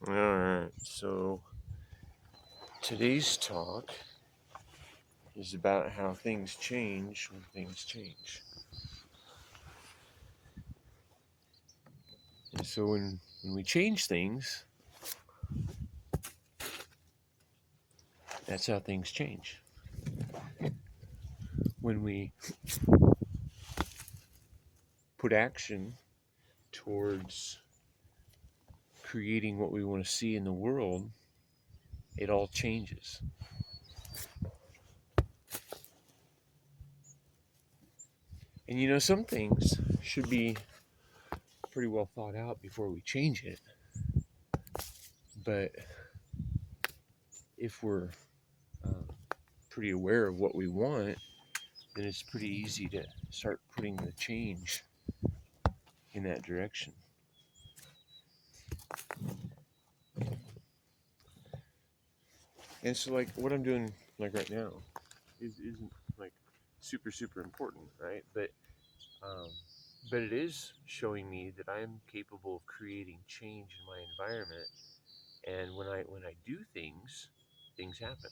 All right, so today's talk is about how things change when things change. And so when we change things, that's how things change. When we put action towards creating what we want to see in the world, it all changes. And some things should be pretty well thought out before we change it. But if we're um, pretty aware of what we want, then it's pretty easy to start putting the change in that direction. And so, like, what I'm doing, like, right now isn't like super important, right? Um, but it is showing me that I'm capable of creating change in my environment, and when I do things happen.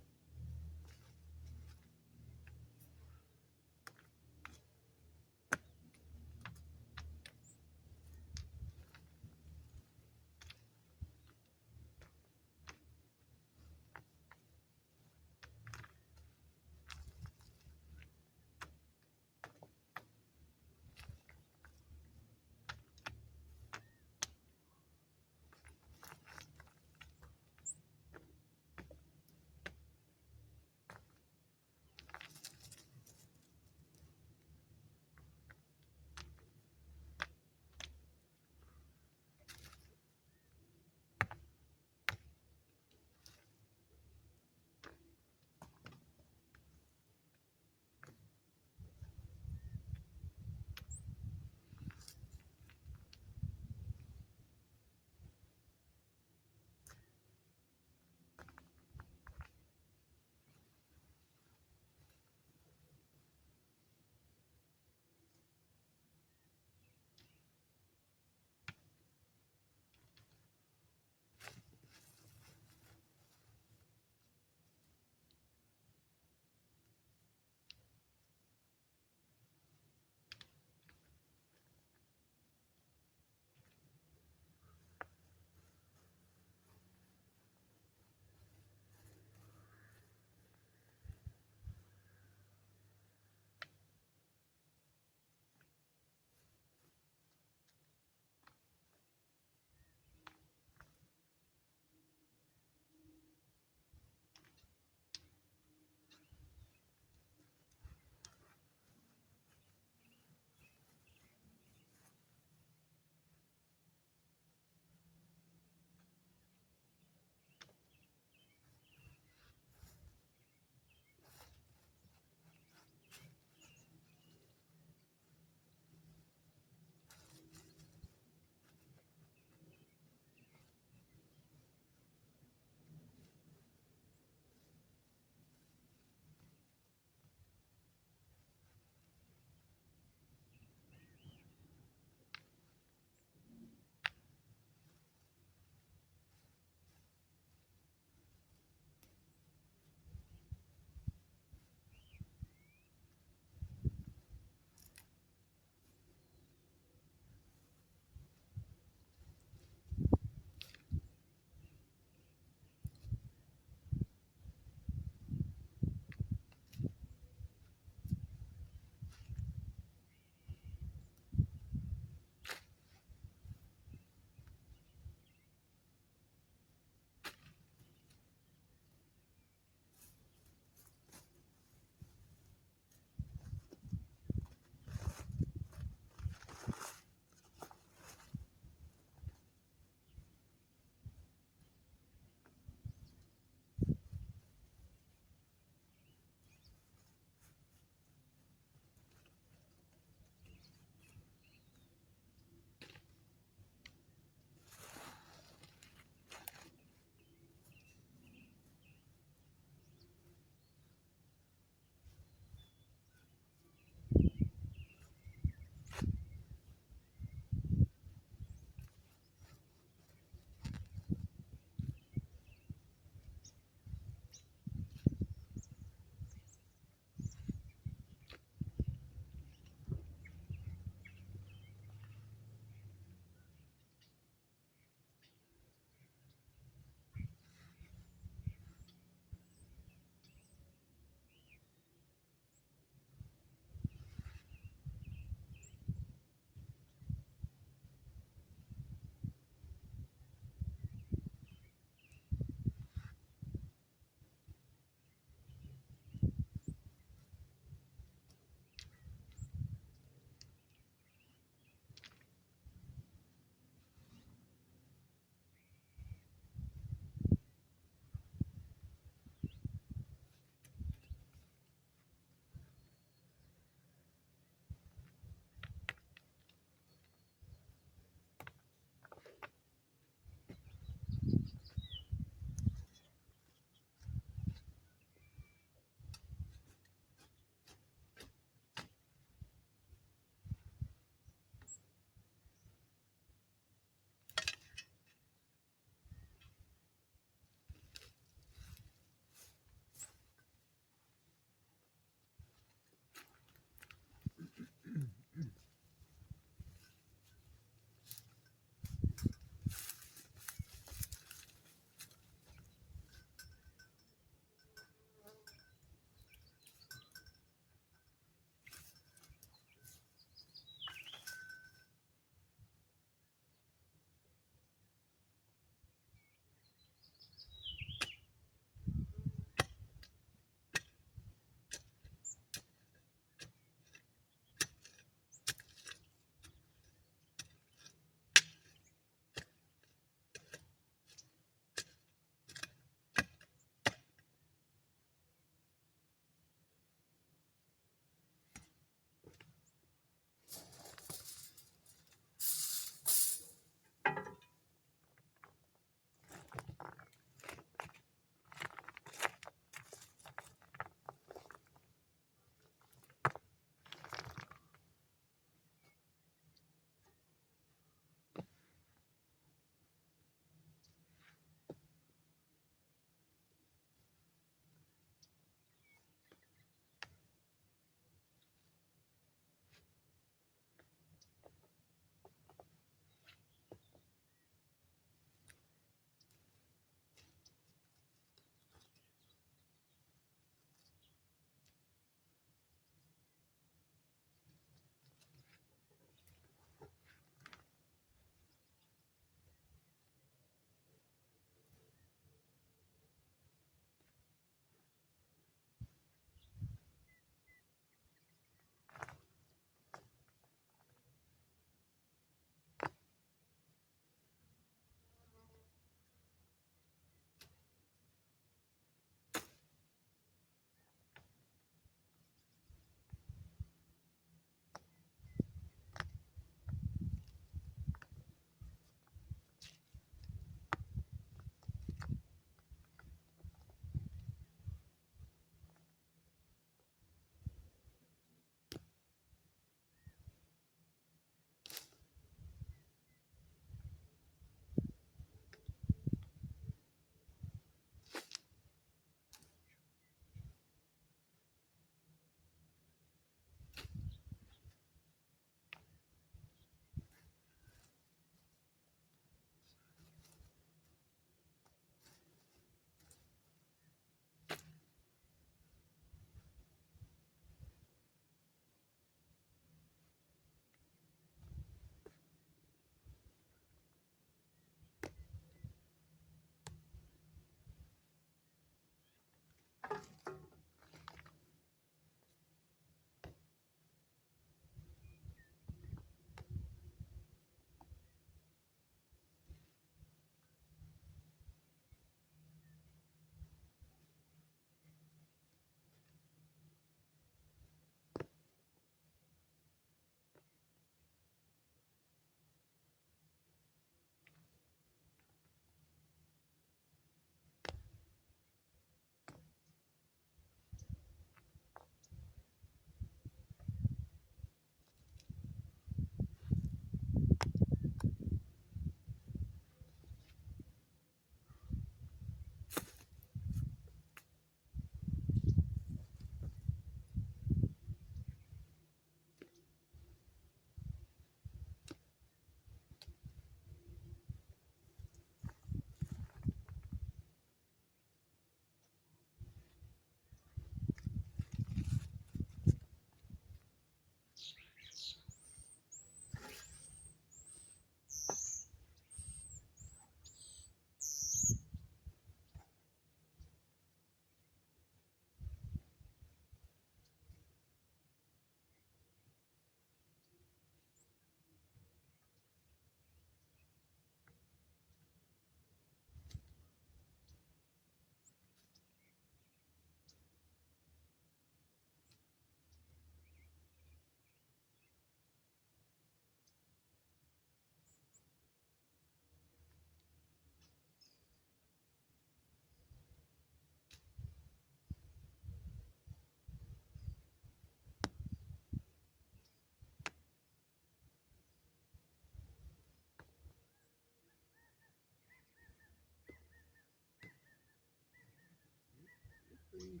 3.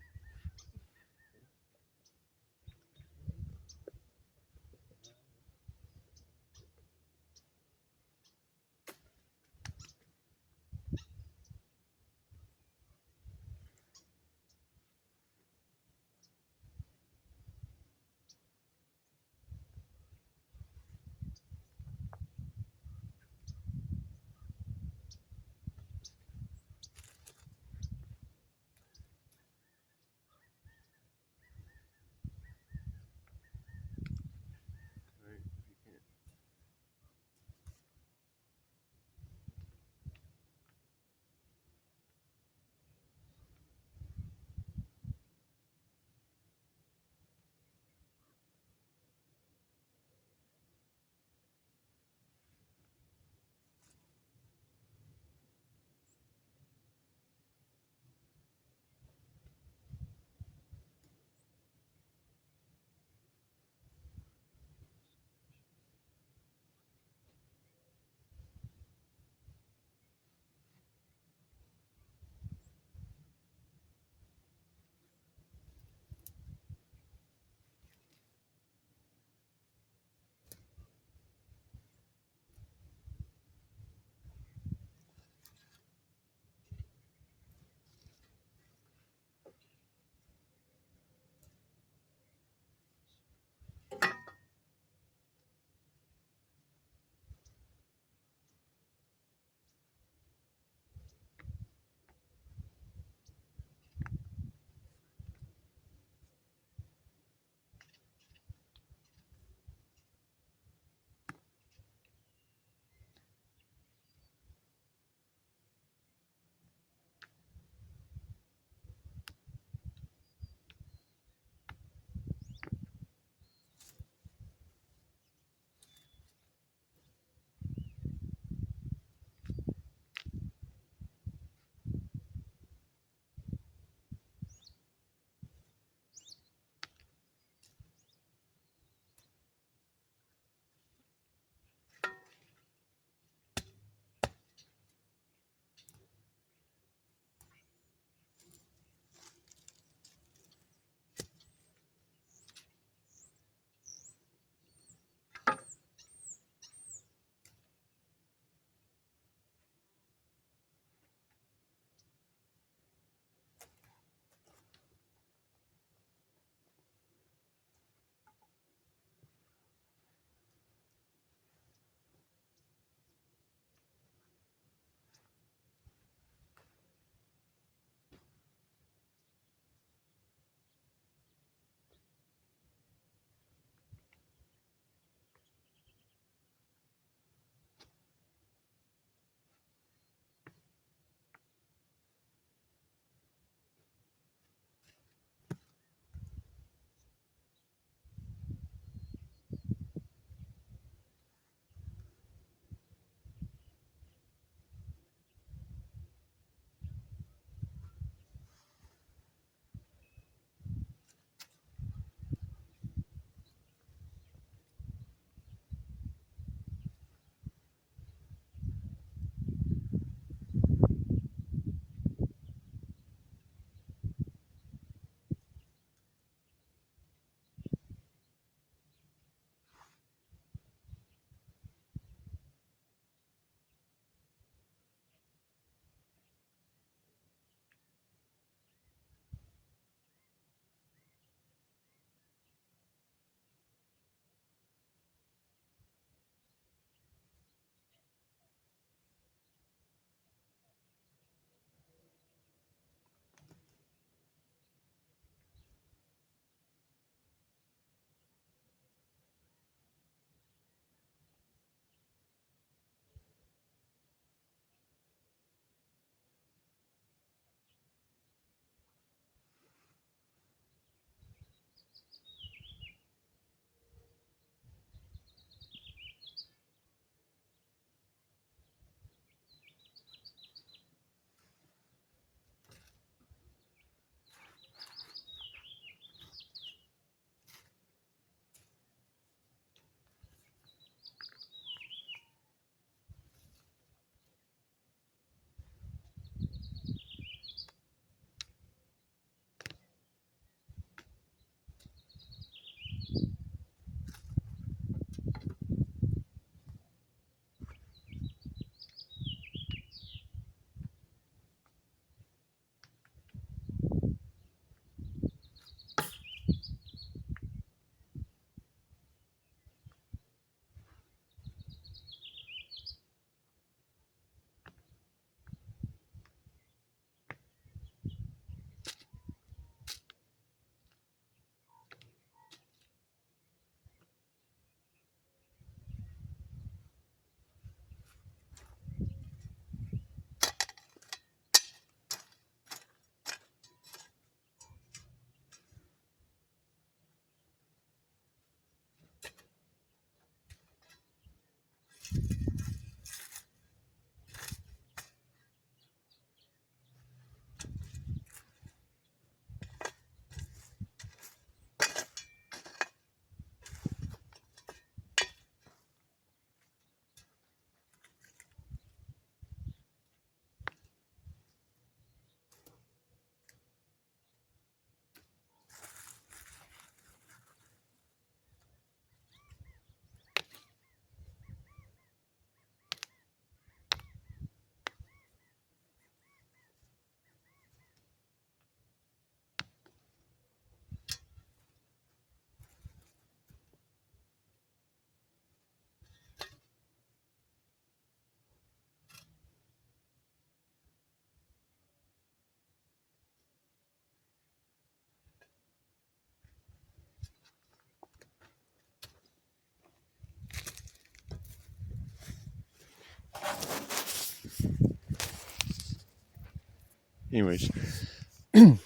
Anyways,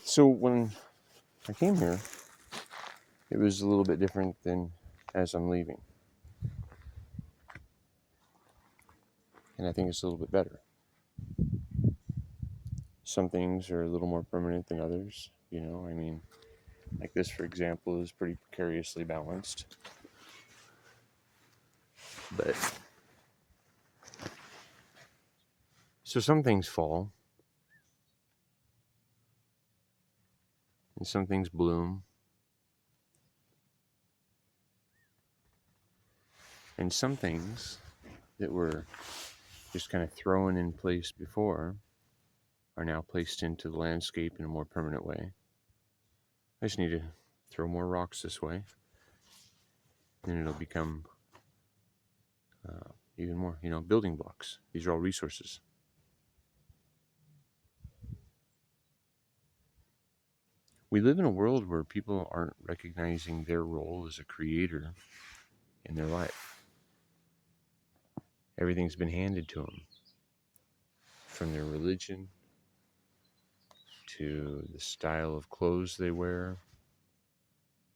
so when I came here, it was a little bit different than as I'm leaving. And I think it's a little bit better. Some things are a little more permanent than others. I mean, like this, for example, is pretty precariously balanced. But so some things fall, and some things bloom, and some things that were just kind of thrown in place before are now placed into the landscape in a more permanent way. I just need to throw more rocks this way, and it'll become even more, building blocks. These are all resources. We live in a world where people aren't recognizing their role as a creator in their life. Everything's been handed to them, from their religion to the style of clothes they wear,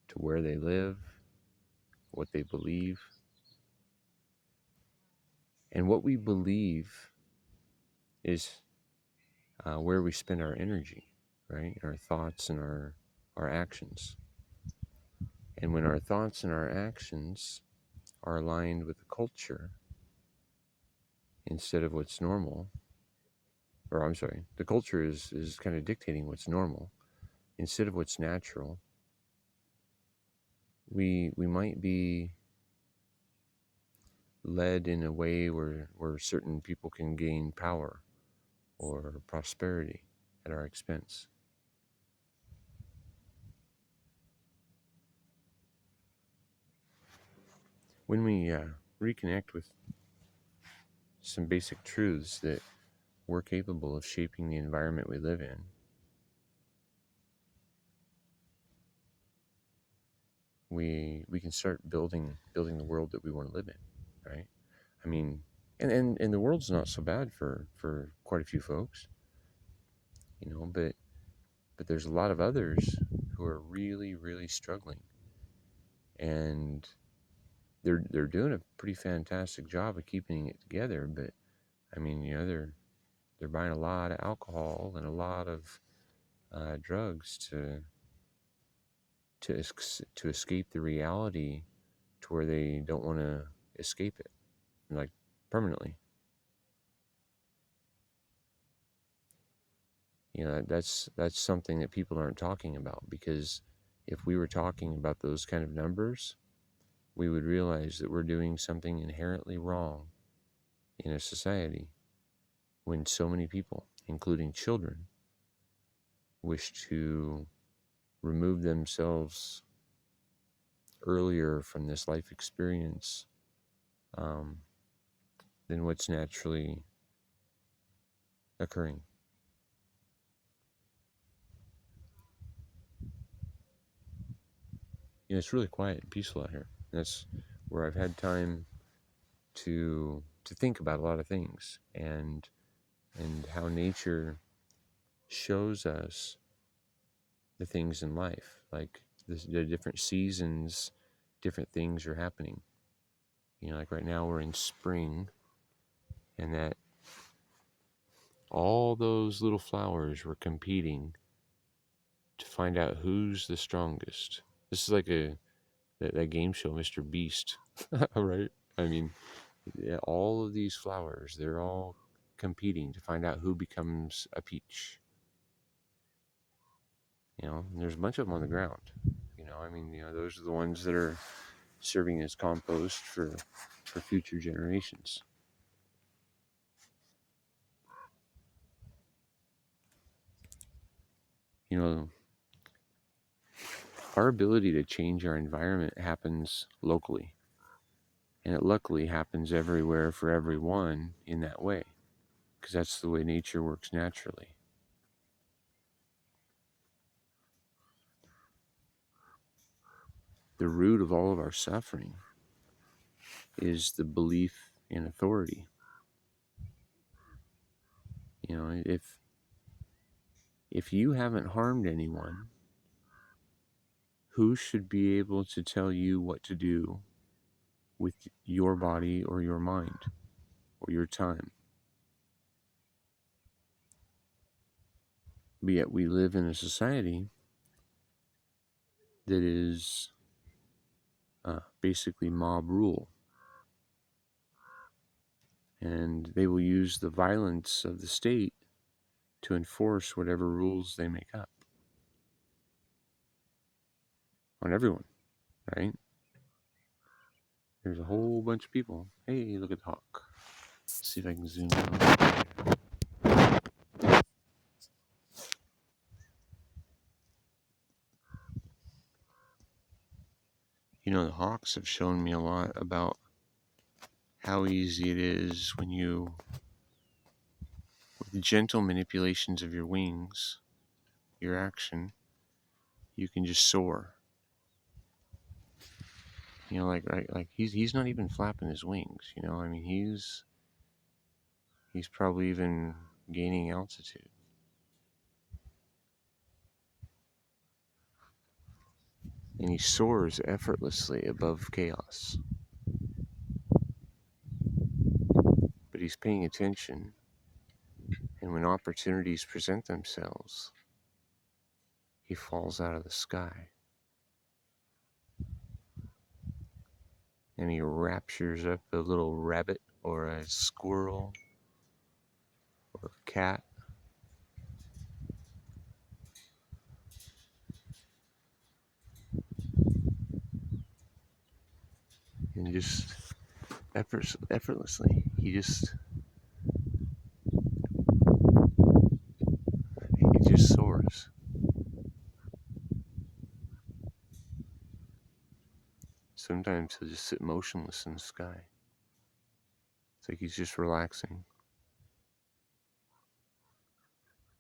to where they live, what they believe. And what we believe is where we spend our energy, right? Our thoughts and our actions. And when our thoughts and our actions are aligned with the culture instead of what's normal, or I'm sorry, the culture is kind of dictating what's normal instead of what's natural, we might be led in a way where certain people can gain power or prosperity at our expense. When we reconnect with some basic truths that we're capable of shaping the environment we live in, we can start building the world that we want to live in, right? I mean, and the world's not so bad for quite a few folks, but there's a lot of others who are really, really struggling, and they're doing a pretty fantastic job of keeping it together. But I mean, they're buying a lot of alcohol and a lot of drugs to escape the reality, to where they don't want to escape it, like, permanently. That's something that people aren't talking about, because if we were talking about those kind of numbers, we would realize that we're doing something inherently wrong in a society when so many people, including children, wish to remove themselves earlier from this life experience um, than what's naturally occurring. It's really quiet and peaceful out here. That's where I've had time to think about a lot of things, and how nature shows us the things in life, like the different seasons, different things are happening. Like right now we're in spring, and that all those little flowers were competing to find out who's the strongest. This is like that game show, Mr. Beast, right? I mean, yeah, all of these flowers, they're all competing to find out who becomes a peach. And there's a bunch of them on the ground. I mean, those are the ones that are serving as compost for future generations. Our ability to change our environment happens locally, and it luckily happens everywhere for everyone in that way, because that's the way nature works naturally. The root of all of our suffering is the belief in authority. If if you haven't harmed anyone, who should be able to tell you what to do with your body or your mind or your time? But yet we live in a society that is basically mob rule. And they will use the violence of the state to enforce whatever rules they make up on everyone, right? There's a whole bunch of people. Hey, look at the hawk. Let's see if I can zoom in. You know, the hawks have shown me a lot about how easy it is when you, with gentle manipulations of your wings, your action, you can just soar. You know, like he's not even flapping his wings. You know, I mean, he's probably even gaining altitude. And he soars effortlessly above chaos. But he's paying attention, and when opportunities present themselves, he falls out of the sky. And he raptures up a little rabbit or a squirrel or a cat. And just effortlessly, he just soars. Sometimes he'll just sit motionless in the sky. It's like he's just relaxing.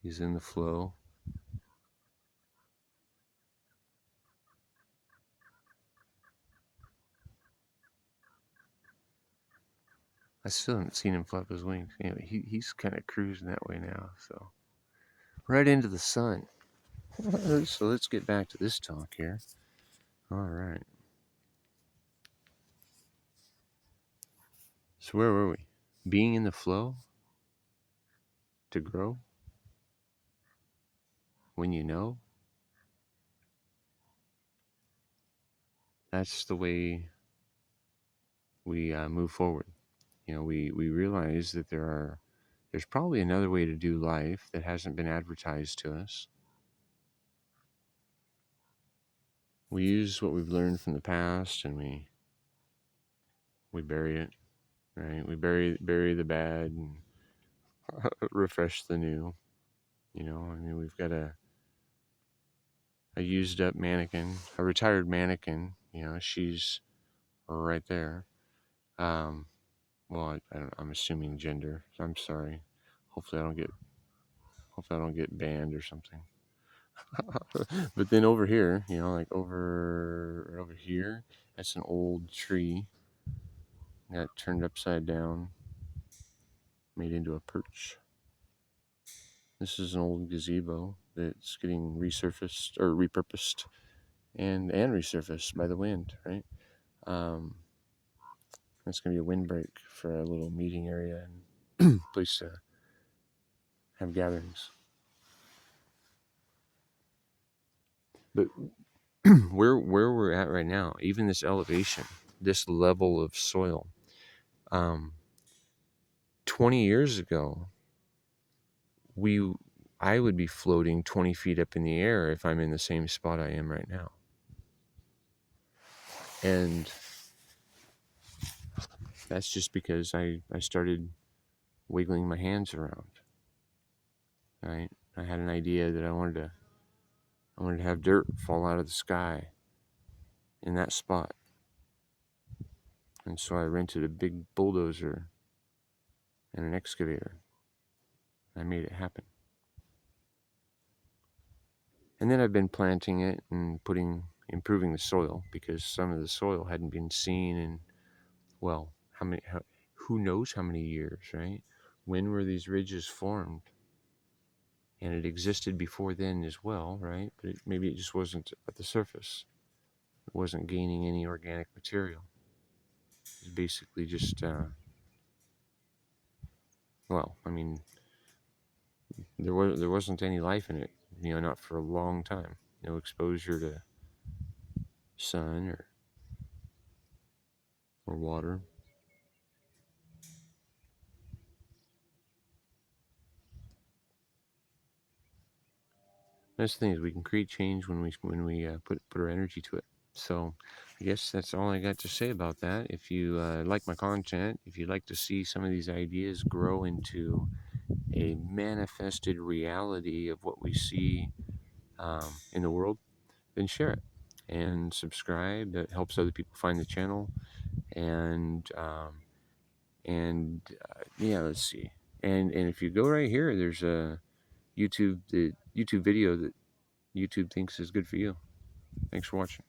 He's in the flow. I still haven't seen him flap his wings. You know, he's kind of cruising that way now. So right into the sun. So let's get back to this talk here. All right. So where were we? Being in the flow to grow when you know. That's the way we move forward. You know, we realize that there's probably another way to do life that hasn't been advertised to us. We use what we've learned from the past and we bury it, right? We bury the bad and refresh the new. You know, I mean, we've got a used up mannequin, a retired mannequin. You know, she's right there. Well, I'm assuming gender. So I'm sorry. Hopefully, I don't get banned or something. But then over here, you know, like over here, that's an old tree got turned upside down, made into a perch. This is an old gazebo that's getting resurfaced or repurposed and resurfaced by the wind, right? That's going to be a windbreak for a little meeting area and place to have gatherings. But where we're at right now, even this elevation, this level of soil, 20 years ago, I would be floating 20 feet up in the air if I'm in the same spot I am right now. And that's just because I started wiggling my hands around. Right? I had an idea that I wanted to have dirt fall out of the sky in that spot. And so I rented a big bulldozer and an excavator. I made it happen. And then I've been planting it and improving the soil because some of the soil hadn't been seen in, well, who knows how many years, right? When were these ridges formed? and it existed before then as well, right? But maybe it just wasn't at the surface. It wasn't gaining any organic material. It was basically just, well, I mean, there wasn't any life in it, not for a long time. No exposure to sun or water. That's the thing, is we can create change when we put our energy to it. So I guess that's all I got to say about that. If you like my content, if you'd like to see some of these ideas grow into a manifested reality of what we see in the world, then share it and subscribe. That helps other people find the channel. And yeah, let's see. And if you go right here, there's a the YouTube video that YouTube thinks is good for you. Thanks for watching.